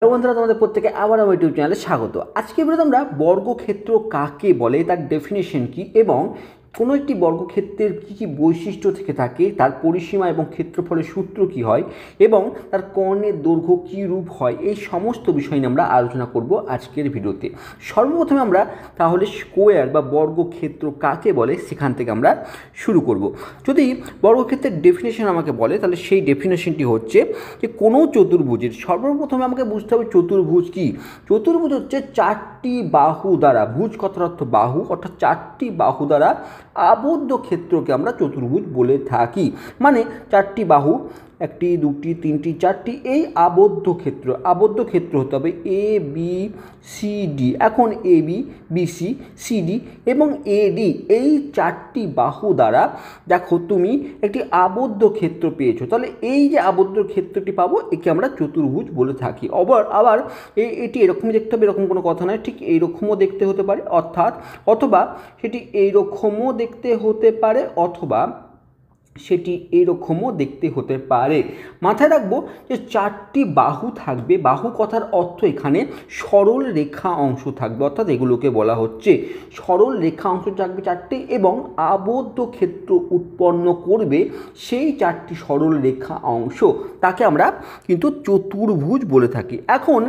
Hello বন্ধুরা, তোমাদের প্রত্যেকে আবার আমার ইউটিউব চ্যানেলে স্বাগত। আজকে ভিডিওতে আমরা বর্গক্ষেত্র কাকে বলে, তার ডেফিনেশন কি এবং কোনো একটি বর্গক্ষেত্রের কী কী বৈশিষ্ট্য থেকে থাকে, তার পরিসীমা এবং ক্ষেত্রফলের সূত্র কী হয় এবং তার কর্ণের দৈর্ঘ্য কী রূপ হয়, এই সমস্ত বিষয় নিয়ে আমরা আলোচনা করব আজকের ভিডিওতে। সর্বপ্রথমে আমরা তাহলে স্কোয়ার বা বর্গক্ষেত্র কাকে বলে সেখান থেকে আমরা শুরু করব। যদি বর্গক্ষেত্রের ডেফিনেশন আমাকে বলে তাহলে সেই ডেফিনেশনটি হচ্ছে যে কোনো চতুর্ভুজের, সর্বপ্রথমে আমাকে বুঝতে হবে চতুর্ভুজ কি। চতুর্ভুজ হচ্ছে চারটি বাহু দ্বারা, ভুজ কথার অর্থ বাহু, অর্থাৎ চারটি বাহু দ্বারা আবদ্ধ ক্ষেত্রকে আমরা চতুর্ভুজ বলে থাকি। মানে চারটি বাহু, একটি দুটি তিনটি চারটি, এই আবদ্ধ ক্ষেত্র হতে হবে এ বি সি ডি। এখন এ বি বিসি সিডি এবং এডি, এই চারটি বাহু দ্বারা দেখো তুমি একটি আবদ্ধ ক্ষেত্র পেয়েছো, তাহলে এই যে আবদ্ধ ক্ষেত্রটি পাবো একে আমরা চতুর্ভুজ বলে থাকি। আবার এটি এরকমই দেখতে হবে এরকম কোনো কথা নয়, ঠিক এইরকমও দেখতে হতে পারে, অথবা সেটি এইরকমও দেখতে হতে পারে, অথবা সেটি এরকমও দেখতে হতে পারে। মাথায় রাখবো যে চারটি বাহু থাকবে, বাহু কথার অর্থ এখানে সরল রেখা অংশ থাকবে, অর্থাৎ এগুলোকে বলা হচ্ছে সরল রেখা অংশ থাকবে চারটি, এবং আবদ্ধ ক্ষেত্র উৎপন্ন করবে সেই চারটি সরল রেখা অংশ, তাকে আমরা কিন্তু চতুর্ভুজ বলে থাকি। এখন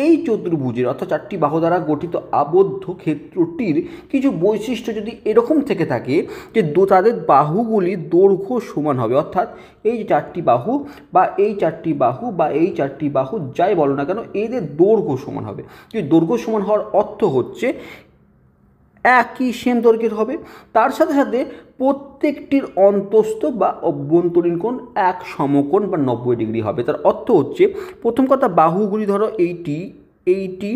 এই চতুর্ভুজের অর্থাৎ চারটি বাহু দ্বারা গঠিত আবদ্ধ ক্ষেত্রটির কিছু বৈশিষ্ট্য যদি এরকম থেকে থাকে যে তাদের বাহুগুলি দৈর্ঘ্য সমান হবে, অর্থাৎ এই যে চারটি বাহু বা এই চারটি বাহু বা এই চারটি বাহু যাই বলো না কেন, এদের দৈর্ঘ্য সমান হবে। দৈর্ঘ্য সমান হওয়ার অর্থ হচ্ছে একই সেম দৈর্ঘ্যের হবে, তার সাথে সাথে প্রত্যেকটির অন্তস্থ বা অভ্যন্তরীণ কোণ এক সমকোণ বা 90 ডিগ্রি হবে। তার অর্থ হচ্ছে প্রথম কথা, বাহুগুলি ধরো এইটি এইটি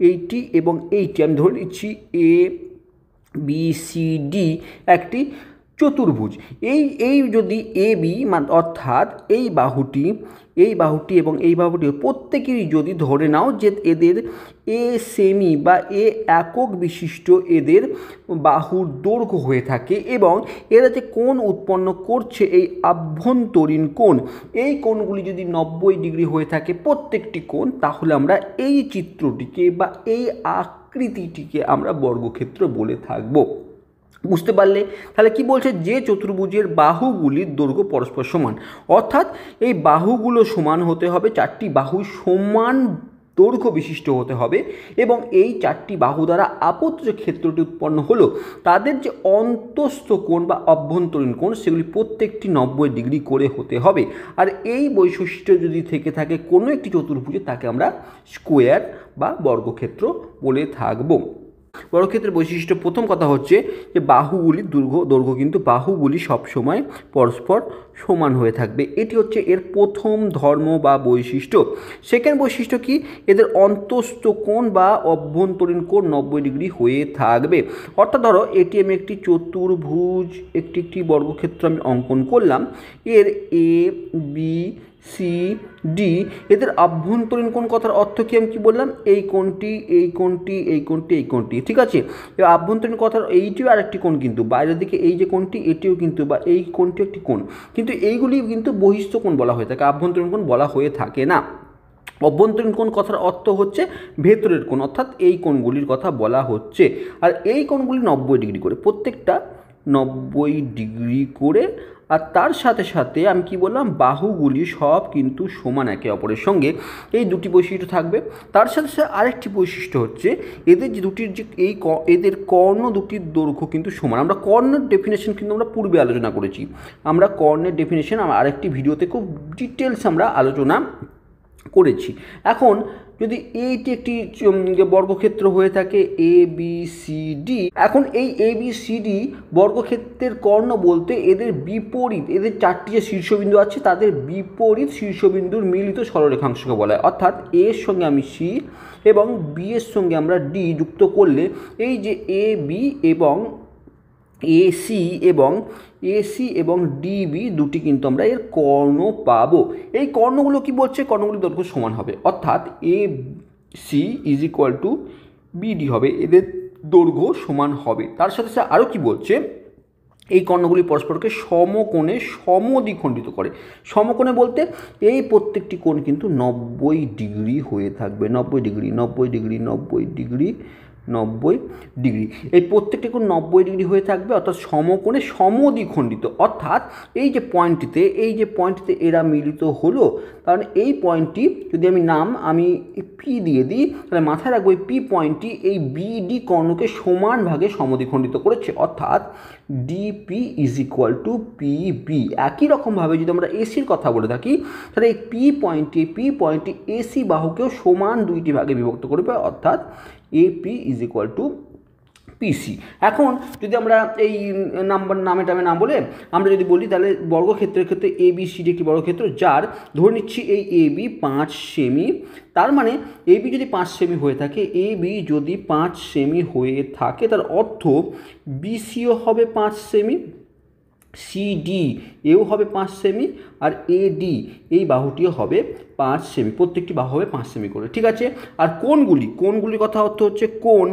এইটি এবং এইটি, আমি ধরে নিচ্ছি এ বি সি ডি একটি চতুর্ভুজ। এই যদি এ বি অর্থাৎ এই বাহুটি এবং এই বাহুটি প্রত্যেকেরই যদি ধরে নাও যে এদের এ সেমি বা এ একক বিশিষ্ট এদের বাহুর দৈর্ঘ্য হয়ে থাকে, এবং এরা যে কোণ উৎপন্ন করছে এই আভ্যন্তরীণ কোণ, এই কোণগুলি যদি 90 ডিগ্রি হয়ে থাকে প্রত্যেকটি কোণ, তাহলে আমরা এই চিত্রটিকে বা এই আকৃতিটিকে আমরা বর্গক্ষেত্র বলে থাকবো। বুঝতে পারলে? তাহলে কি বলছে, যে চতুর্ভুজের বাহুগুলির দৈর্ঘ্য পরস্পর সমান, অর্থাৎ এই বাহুগুলো সমান হতে হবে, চারটি বাহু সমান দৈর্ঘ্য বিশিষ্ট হতে হবে, এবং এই চারটি বাহু দ্বারা আবদ্ধ যে ক্ষেত্রটি উৎপন্ন হলো তাদের যে অন্তস্থ কোণ বা অভ্যন্তরীণ কোণ সেগুলি প্রত্যেকটি 90 ডিগ্রি করে হতে হবে। আর এই বৈশিষ্ট্য যদি থেকে থাকে কোনো একটি চতুর্ভুজে, তাকে আমরা স্কোয়ার বা বর্গক্ষেত্র বলে থাকবো। বর্গক্ষেত্রের বৈশিষ্ট্য, প্রথম কথা হচ্ছে যে বাহুগুলির দৈর্ঘ্য কিন্তু বাহুগুলি সবসময় পরস্পর সমান হয়ে থাকবে, এটি হচ্ছে এর প্রথম ধর্ম বা বৈশিষ্ট্য। সেকেন্ড বৈশিষ্ট্য কি, এদের অন্তস্থ কোণ বা অভ্যন্তরীণ কোণ 90 ডিগ্রি হয়ে থাকবে। অর্থাৎ ধরো এটি আমি একটি চতুর্ভুজ, একটি বর্গক্ষেত্র আমি অঙ্কন করলাম, এর এ বি সি ডি এদের আভ্যন্তরীণ কোণ কথার অর্থ কি, আমি কি বললাম, এই কোণটি এই কোণটি এই কোণটি এই কোণটি, ঠিক আছে। এবার আভ্যন্তরীণ কথার এইটিও আরেকটি কোণ, কিন্তু বাইরের দিকে এই যে কোণটি এটিও কিন্তু, বা এই কোণটি একটি কোণ, কিন্তু এইগুলি কিন্তু বহিস্থ কোণ বলা হয়ে থাকে, আভ্যন্তরীণ কোণ বলা হয়ে থাকে না। অভ্যন্তরীণ কোণ কথার অর্থ হচ্ছে ভেতরের কোণ, অর্থাৎ এই কোণগুলির কথা বলা হচ্ছে। আর এই কোণগুলি 90 ডিগ্রি করে, প্রত্যেকটা 90 ডিগ্রি করে। আর তার সাথে সাথে আমি কি বললাম, বাহুগুলি সব কিন্তু সমান একে অপরের সঙ্গে, এই দুটি বৈশিষ্ট্য থাকবে। তার সাথে সাথে আরেকটি বৈশিষ্ট্য হচ্ছে এদের যে দুটির যে এদের কর্ণ দুটির দৈর্ঘ্য কিন্তু সমান। আমরা কর্ণের ডেফিনেশন কিন্তু আমরা পূর্বে আলোচনা করেছি, আমরা কর্ণের ডেফিনেশন আরেকটি ভিডিওতে খুব ডিটেলস আমরা আলোচনা করেছি। এখন যদি এইটি একটি বর্গক্ষেত্র হয়ে থাকে এ বি সি ডি, এখন এই এ বি সি ডি বর্গক্ষেত্রের কর্ণ বলতে এদের বিপরীত, এদের চারটি যে শীর্ষবিন্দু আছে তাদের বিপরীত শীর্ষবিন্দুর মিলিত সরলরেখাংশকে বলা হয়। অর্থাৎ এর সঙ্গে আমি সি এবং বি এর সঙ্গে আমরা ডি যুক্ত করলে এই যে এ বি এবং এসি এবং ডিবি দুটি কিন্তু আমরা এর কর্ণ পাবো। এই কর্ণগুলো কি বলছে, কর্ণগুলির দৈর্ঘ্য সমান হবে, অর্থাৎ A C is equal to BD হবে, এদের দৈর্ঘ্য সমান হবে। তার সাথে সাথে আরও কি বলছে, এই কর্ণগুলি পরস্পরকে সমকোণে সমদ্বিখণ্ডিত করে। সমকোণে বলতে এই প্রত্যেকটি কোণ কিন্তু 90 ডিগ্রি হয়ে থাকবে, 90 ডিগ্রি 90 ডিগ্রি 90 ডিগ্রি 90 ডিগ্রি, এই প্রত্যেকটি কোণ 90 ডিগ্রি হয়ে থাকবে, অর্থাৎ সমকোণে সমদ্বিখণ্ডিত। অর্থাৎ এই যে পয়েন্টটিতে এরা মিলিত হলো, কারণ এই পয়েন্টটি যদি আমি পি দিয়ে দিই, তাহলে মাথায় রাখবো এই পি পয়েন্টটি এই বিডি কর্ণকে সমান ভাগে সমদ্বিখণ্ডিত করেছে, অর্থাৎ DP is equal two PB. একই রকমভাবে যদি আমরা এসির কথা বলে থাকি, তাহলে এই পি পয়েন্টটি এসি বাহুকেও সমান দুইটি ভাগে বিভক্ত করবে, অর্থাৎ এপি ইজ ইকুয়াল টু পিসি। এখন যদি আমরা এই নামে নাম বলে আমরা যদি বলি, তাহলে বর্গক্ষেত্রের ক্ষেত্রে এ বি সি ডি একটি বর্গক্ষেত্র, যার ধরে নিচ্ছি এই এ বি 5 সেমি। তার মানে এ বি যদি 5 সেমি হয়ে থাকে, তার অর্থ বিসিও হবে 5 সেমি, সিডি এও হবে 5 সেমি, আর এডি এই বাহুটিও হবে 5 সেমি, প্রত্যেকটি বাহু হবে 5 সেমি করে। ঠিক আছে। আর কোণগুলির কথা অর্থ হচ্ছে কোণ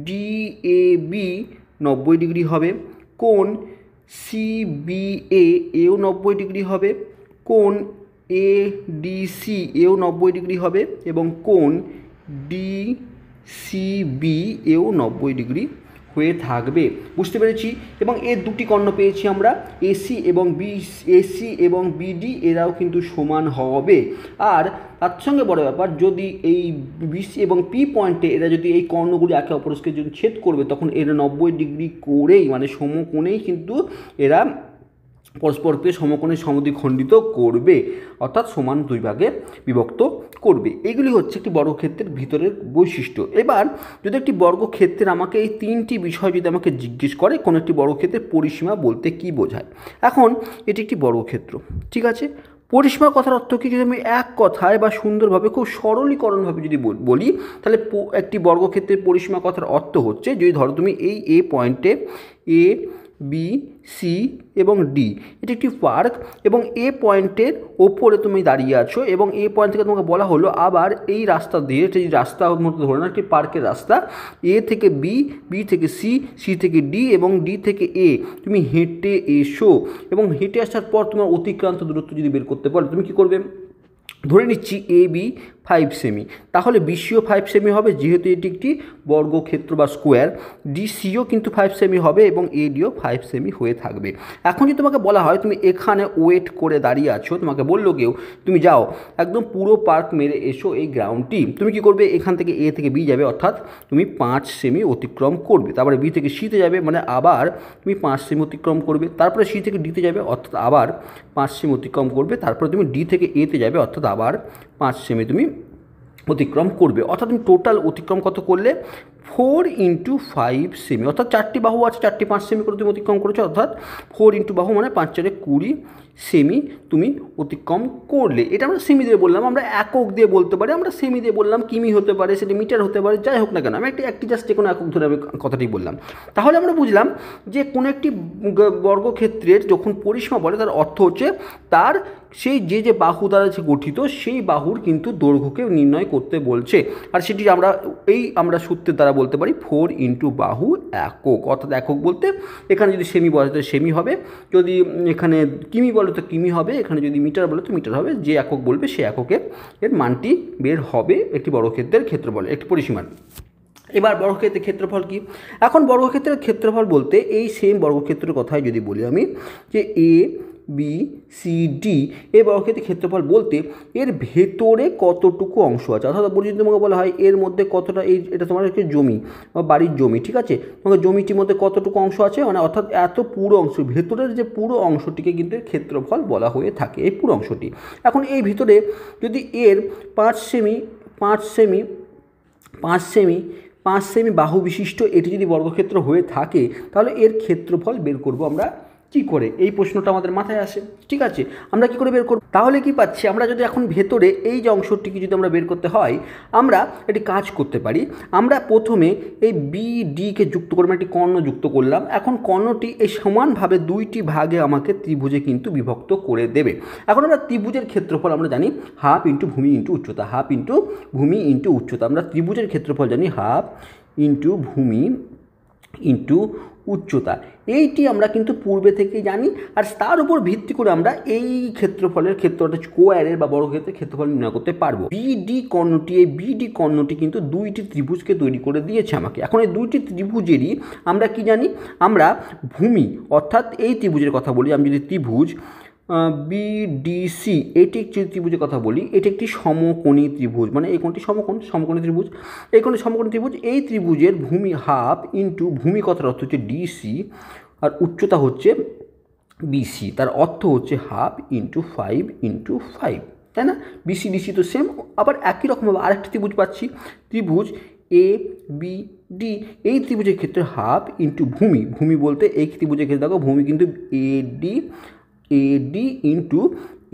ডিএবি 90 ডিগ্রি হবে, কোণ সিবিএ এও 90 ডিগ্রি হবে, কোণ এডিসি এও 90 ডিগ্রি হবে, এবং কোণ ডিসিবি এও 90 ডিগ্রি হয়ে থাকবে। বুঝতে পেরেছি। এবং এর দুটি কর্ণ পেয়েছি আমরা, এসি এবং বিডি, এরাও কিন্তু সমান হবে। আর তার সঙ্গে বড় ব্যাপার, যদি এই বিসি এবং পি পয়েন্টে এরা যদি এই কর্ণগুলি একে অপরকে যদি ছেদ করবে, তখন এরা 90 ডিগ্রি করেই, মানে সমকোণেই কিন্তু এরা পরস্পরকে সমকোণে সমদ্বিখণ্ডিত করবে, অর্থাৎ সমান দুই ভাগে বিভক্ত করবে। এগুলি হচ্ছে একটি বর্গক্ষেত্রের ভিতরের বৈশিষ্ট্য। এবার যদি একটি বর্গক্ষেত্রের আমাকে এই তিনটি বিষয় যদি আমাকে জিজ্ঞেস করে, কোন একটি বর্গক্ষেত্রের পরিসীমা বলতে কি বোঝায়। এখন এটি একটি বর্গক্ষেত্র, ঠিক আছে। পরিসীমার কথার অর্থ কি, যদি আমি এক কথায় বা সুন্দরভাবে খুব সরলীকরণভাবে যদি বলি, তাহলে একটি বর্গক্ষেত্রের পরিসীমা কথার অর্থ হচ্ছে, যদি ধরো তুমি এই এ পয়েন্টে এ বি সি এবং ডি, এটি একটি পার্ক, এবং এ পয়েন্টের ওপরে তুমি দাঁড়িয়ে আছো, এবং এ পয়েন্ট থেকে তোমাকে বলা হলো আবার এই রাস্তা দিয়ে, এই রাস্তার মতো ধরে না, একটি পার্কের রাস্তা, এ থেকে বি, বি থেকে সি, সি থেকে ডি এবং ডি থেকে এ তুমি হেঁটে এসো, এবং হেঁটে আসার পর তোমার অতিক্রান্ত দূরত্ব যদি বের করতে পারো, তুমি কী করবে? ধরে নিচ্ছি এ বি 5 সেমি, তাহলে বিসিও 5 সেমি হবে, যেহেতু এটি একটি বর্গক্ষেত্র বা স্কোয়ার। ডিসিও কিন্তু 5 সেমি হবে, এবং এডিও 5 সেমি হয়ে থাকবে। এখন যদি তোমাকে বলা হয় তুমি এখানে ওয়েট করে দাঁড়িয়ে আছো, তোমাকে বললো কেউ তুমি যাও একদম পুরো পার্ক মেরে এসো এই গ্রাউন্ডটি, তুমি কি করবে? এখান থেকে এ থেকে বি যাবে, অর্থাৎ তুমি 5 সেমি অতিক্রম করবে, তারপরে বি থেকে সিতে যাবে, মানে আবার তুমি 5 সেমি অতিক্রম করবে, তারপরে সি থেকে ডিতে যাবে, অর্থাৎ আবার 5 সেমি অতিক্রম করবে, তারপরে তুমি ডি থেকে এতে যাবে, অর্থাৎ আবার 5 সেমি তুমি অতিক্রম করবে। অর্থাৎ তুমি টোটাল অতিক্রম কত করলে? 4 × 5 সেমি, অর্থাৎ 4টি বাহু আছে, 4টি 5 সেমি করে তুমি অতিক্রম করেছো, অর্থাৎ 4 × বাহু মানে 5 × 4 = 20 সেমি তুমি অতিক্রম করলে। এটা আমরা সেমি দিয়ে বললাম, আমরা একক দিয়ে বলতে পারি, আমরা সেমি দিয়ে বললাম, কিমি হতে পারে, সেটা মিটার হতে পারে, যাই হোক না কেন, আমি একটি জাস্ট যে কোনো একক ধরে আমি কথাটি বললাম। তাহলে আমরা বুঝলাম যে কোনো একটি বর্গক্ষেত্রের যখন পরিসীমা বলে, তার অর্থ হচ্ছে তার সেই যে বাহু দ্বারা যে গঠিত, সেই বাহুর কিন্তু দৈর্ঘ্যকে নির্ণয় করতে বলছে। আর সেটি আমরা সূত্রের দ্বারা বলতে পারি 4 × বাহু একক, অর্থাৎ একক বলতে এখানে যদি সেমি বলে তো সেমি হবে, যদি এখানে কিমি বলে তো কিমি হবে, এখানে যদি মিটার বলে তো মিটার হবে, যে একক বলবে সে এককের এর মানটি বের হবে একটি বর্গক্ষেত্রের ক্ষেত্রফল, একটি পরিসীমার। এবার বর্গক্ষেত্রের ক্ষেত্রফল কি? এখন বর্গক্ষেত্রের ক্ষেত্রফল বলতে এই সেম বর্গক্ষেত্রের কথাই যদি বলি আমি, যে এ বি সি ডি এই বর্গক্ষেত্রের ক্ষেত্রফল বলতে এর ভেতরে কতটুকু অংশ আছে, অর্থাৎ যদি তোমাকে বলা হয় এর মধ্যে কতটা, এটা তোমার একটি জমি বা বাড়ির জমি, ঠিক আছে, তোমাকে জমিটির মধ্যে কতটুকু অংশ আছে, মানে অর্থাৎ এত পুরো অংশ, ভেতরের যে পুরো অংশটিকে কিন্তু ক্ষেত্রফল বলা হয়ে থাকে, এই পুরো অংশটি। এখন এই ভিতরে যদি এর 5 সেমি বাহু বিশিষ্ট এটি যদি বর্গক্ষেত্র হয়ে থাকে, তাহলে এর ক্ষেত্রফল বের করব আমরা কী করে? এই প্রশ্নটা আমাদের মাথায় আসে, ঠিক আছে। আমরা কী করে বের করব? তাহলে কি পাচ্ছি আমরা, যদি এখন ভেতরে এই যে অংশটিকে যদি আমরা বের করতে হয়, আমরা একটি কাজ করতে পারি। আমরা প্রথমে এই বিডিকে যুক্ত করলাম, একটি কর্ণ যুক্ত করলাম। এখন কর্ণটি এই সমানভাবে দুইটি ভাগে আমাকে ত্রিভুজে কিন্তু বিভক্ত করে দেবে। এখন আমরা ত্রিভুজের ক্ষেত্রফল আমরা জানি 1/2 × ভূমি × উচ্চতা, 1/2 × ভূমি × উচ্চতা। আমরা ত্রিভুজের ক্ষেত্রফল জানি 1/2 × ভূমি ইন্টু উচ্চতা। এইটি আমরা কিন্তু পূর্বে থেকেই জানি, আর তার উপর ভিত্তি করে আমরা এই ক্ষেত্রফলের স্কোয়ারের বা বর্গক্ষেত্রের ক্ষেত্রফল নির্ণয় করতে পারবো। বিডি কর্ণটি, এই বিডি কর্ণটি কিন্তু দুইটি ত্রিভুজকে তৈরি করে দিয়েছে আমাকে। এখন এই দুইটি ত্রিভুজেরই আমরা কি জানি, আমরা ভূমি অর্থাৎ এই ত্রিভুজের কথা বলি, আমি যদি ত্রিভুজ বিডিসি এটি একটি ত্রিভুজের কথা বলি, এটি একটি সমকোণী ত্রিভুজ, মানে এই কোণটি সমকোণী ত্রিভুজ, এই কোণটি সমকোণী ত্রিভুজ। এই ত্রিভুজের ভূমি হাফ ইন্টু ভূমি কথার অর্থ হচ্ছে ডিসি, আর উচ্চতা হচ্ছে বিসি, তার অর্থ হচ্ছে হাফ ইন্টু 5 তাই না? বিসি ডিসি তো সেম। আবার একই রকমভাবে আরেকটি ত্রিভুজ পাচ্ছি, ত্রিভুজ এ বি ডি। এই ত্রিভুজের ক্ষেত্রে হাফ ইন্টু ভূমি বলতে এই ত্রিভুজের ক্ষেত্রে দেখো ভূমি কিন্তু এডি ইন্টু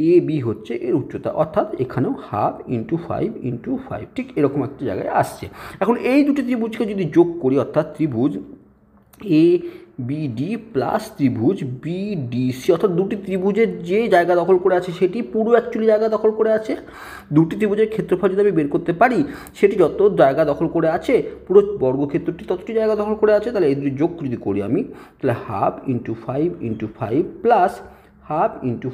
এ বি হচ্ছে এর উচ্চতা, অর্থাৎ এখানেও হাফ ইন্টু 5 ঠিক এরকম একটা জায়গায় আসছে। এখন এই দুটি ত্রিভুজকে যদি যোগ করি, অর্থাৎ ত্রিভুজ এ বিডি প্লাস ত্রিভুজ বিডিসি, অর্থাৎ দুটি ত্রিভুজের যে জায়গা দখল করে আছে সেটি পুরো অ্যাকচুয়ালি জায়গা দখল করে আছে। দুটি ত্রিভুজের ক্ষেত্রফল যদি আমি বের করতে পারি, সেটি যত জায়গা দখল করে আছে, পুরো বর্গক্ষেত্রটি ততটি জায়গা দখল করে আছে, তাহলে এই দুটি যোগ যদি করি আমি, তাহলে half into 5 plus half into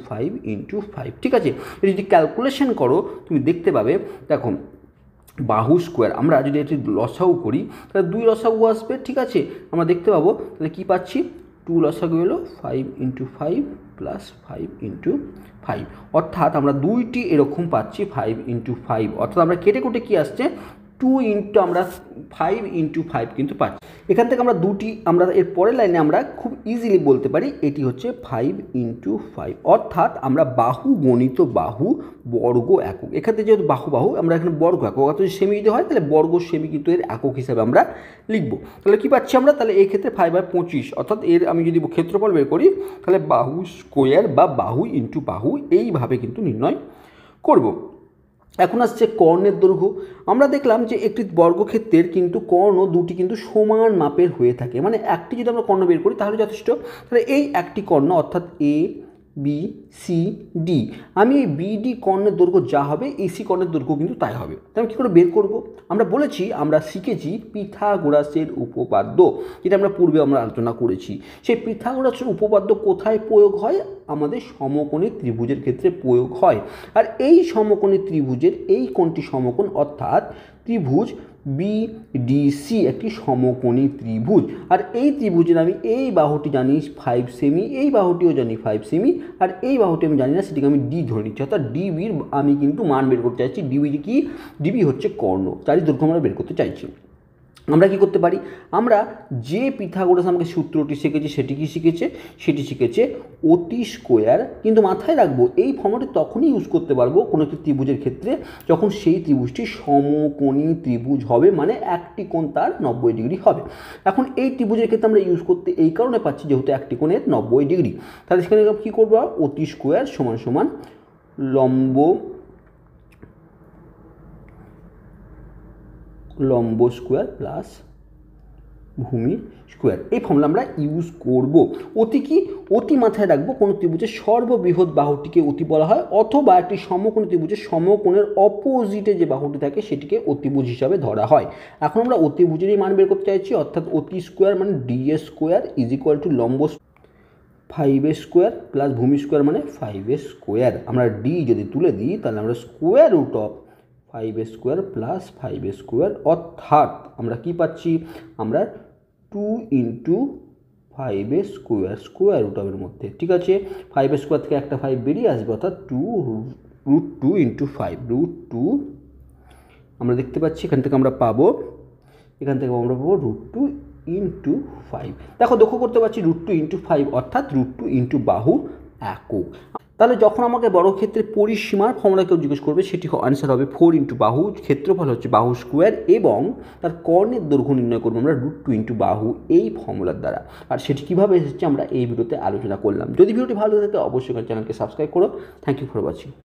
5 ঠিক আছে। এটা যদি ক্যালকুলেশন করো তুমি দেখতে পাবে, দেখো বাহু স্কোয়ার আমরা যদি এটি লসাগু করি তাহলে 2 লসাগু আসবে, ঠিক আছে। আমরা দেখতে পাবো তাহলে কী পাচ্ছি, 2 লসাগু হলো 5 প্লাস 5 অর্থাৎ আমরা দুইটি এরকম পাচ্ছি 5 অর্থাৎ আমরা কেটে কুটে কী আসছে 2 ইন্টু আমরা 5 কিন্তু পাচ্ছি। এখান থেকে আমরা এর পরের লাইনে আমরা খুব ইজিলি বলতে পারি এটি হচ্ছে 5 অর্থাৎ আমরা বাহু গণিত বাহু বর্গ একক। এখান থেকে যেহেতু বাহু আমরা এখানে বর্গ একক, অর্থাৎ যদি সেমি যদি হয় তাহলে বর্গ সেমি কিন্তু এর একক হিসাবে আমরা লিখবো। তাহলে কী পাচ্ছি আমরা, তাহলে এই ক্ষেত্রে 5/25 অর্থাৎ এর আমি যদি ক্ষেত্রফল বের করি তাহলে বাহু স্কোয়ার বা বাহু ইন্টু বাহু এইভাবে কিন্তু নির্ণয় করব। এখন আসছে কর্ণের দৈর্ঘ্য। আমরা দেখলাম যে একটি বর্গক্ষেত্রের কিন্তু কর্ণ দুটি কিন্তু সমান মাপের হয়ে থাকে, মানে একটি যদি আমরা কর্ণ বের করি তাহলে যথেষ্ট। তাহলে এই একটি কর্ণ অর্থাৎ এ বি সি ডি, আমি এই বিডি কর্ণের দৈর্ঘ্য যা হবে এসি কর্ণের দৈর্ঘ্য কিন্তু তাই হবে। তাহলে কী করে বের করব, আমরা শিখেছি পিথাগোরাসের উপপাদ্য, যেটা আমরা পূর্বে আলোচনা করেছি। সেই পিথাগোরাসের উপপাদ্য কোথায় প্রয়োগ হয়, আমাদের সমকোণী ত্রিভুজের ক্ষেত্রে প্রয়োগ হয়। আর এই সমকোণী ত্রিভুজের এই কোণটি সমকোণ, অর্থাৎ ত্রিভুজ বিডিসি একটি সমকোণী ত্রিভুজ। আর এই ত্রিভুজের আমি এই বাহুটি জানি 5 সেমি, এই বাহুটিও জানি 5 সেমি, আর এই বাহুটি আমি জানি না, সেটিকে আমি ডি ধরে নিচ্ছি। অর্থাৎ ডিবির আমি কিন্তু মান বের করতে চাইছি। ডিবি হচ্ছে কর্ণ, চারি দৈর্ঘ্য আমরা বের করতে চাইছি। আমরা কি করতে পারি, আমরা যে পিথাগোরাস আমাকে সূত্রটি শিখেছি সেটি শিখেছে অতি স্কোয়ার। কিন্তু মাথায় রাখবো এই ফর্মটি তখনই ইউজ করতে পারবো কোনো একটি ত্রিভুজের ক্ষেত্রে যখন সেই ত্রিভুজটি সমকোণী ত্রিভুজ হবে, মানে একটি কোণ তার 90 ডিগ্রি হবে। এখন এই ত্রিভুজের ক্ষেত্রে আমরা ইউজ করতে এই কারণে পাচ্ছি যেহেতু একটি কোণের 90 ডিগ্রি। তাহলে সেখানে কী করবো, অতি স্কোয়ার সমান লম্ব স্কোয়ার প্লাস ভূমি স্কোয়ার, এই ফর্মুলা আমরা ইউজ করব। অতি মাথায় রাখবো কোনো ত্রিভুজের সর্ববৃহৎ বাহুটিকে অতি বলা হয়, অথবা একটি সমকোণী ত্রিভুজের সমকোণের অপোজিটে যে বাহুটি থাকে সেটিকে অতিভুজ হিসাবে ধরা হয়। এখন আমরা অতিভুজেরই মান বের করতে চাইছি, অর্থাৎ অতি স্কোয়ার মানে DA square is equal two লম্ব 5 স্কোয়ার প্লাস ভূমি স্কোয়ার মানে 5 স্কোয়ার। আমরা ডি যদি তুলে দিই তাহলে আমরা square root of 5 square plus 5 square, অর্থাৎ আমরা কি পাচ্ছি, আমরা 2 ইন্টু 5 স্কোয়ার রুট অফের মধ্যে, ঠিক আছে। 5 স্কোয়ার থেকে একটা 5 বেরিয়ে আসবে, অর্থাৎ √2 ইন্টু 5 √2। আমরা দেখতে পাচ্ছি এখান থেকে আমরা পাবো √2 ইন্টু 5। দেখো লক্ষ্য করতে পারছি √2 ইন্টু 5 অর্থাৎ √2 ইন্টু বাহু একক। তাহলে যখন আমাকে বর্গক্ষেত্রের পরিসীমার ফর্মুলা কেউ জিজ্ঞেস করবে, সেটি আনসার হবে 4 ইন্টু বাহু, ক্ষেত্রফল হচ্ছে বাহু স্কোয়ার, এবং তার কর্ণের দৈর্ঘ্য নির্ণয় করবো আমরা √2 ইন্টু বাহু এই ফর্মুলার দ্বারা। আর সেটি কীভাবে এসেছে আমরা এই ভিডিওতে আলোচনা করলাম। যদি ভিডিওটি ভালো লাগে অবশ্যই চ্যানেলকে সাবস্ক্রাইব করো। Thank you for watching.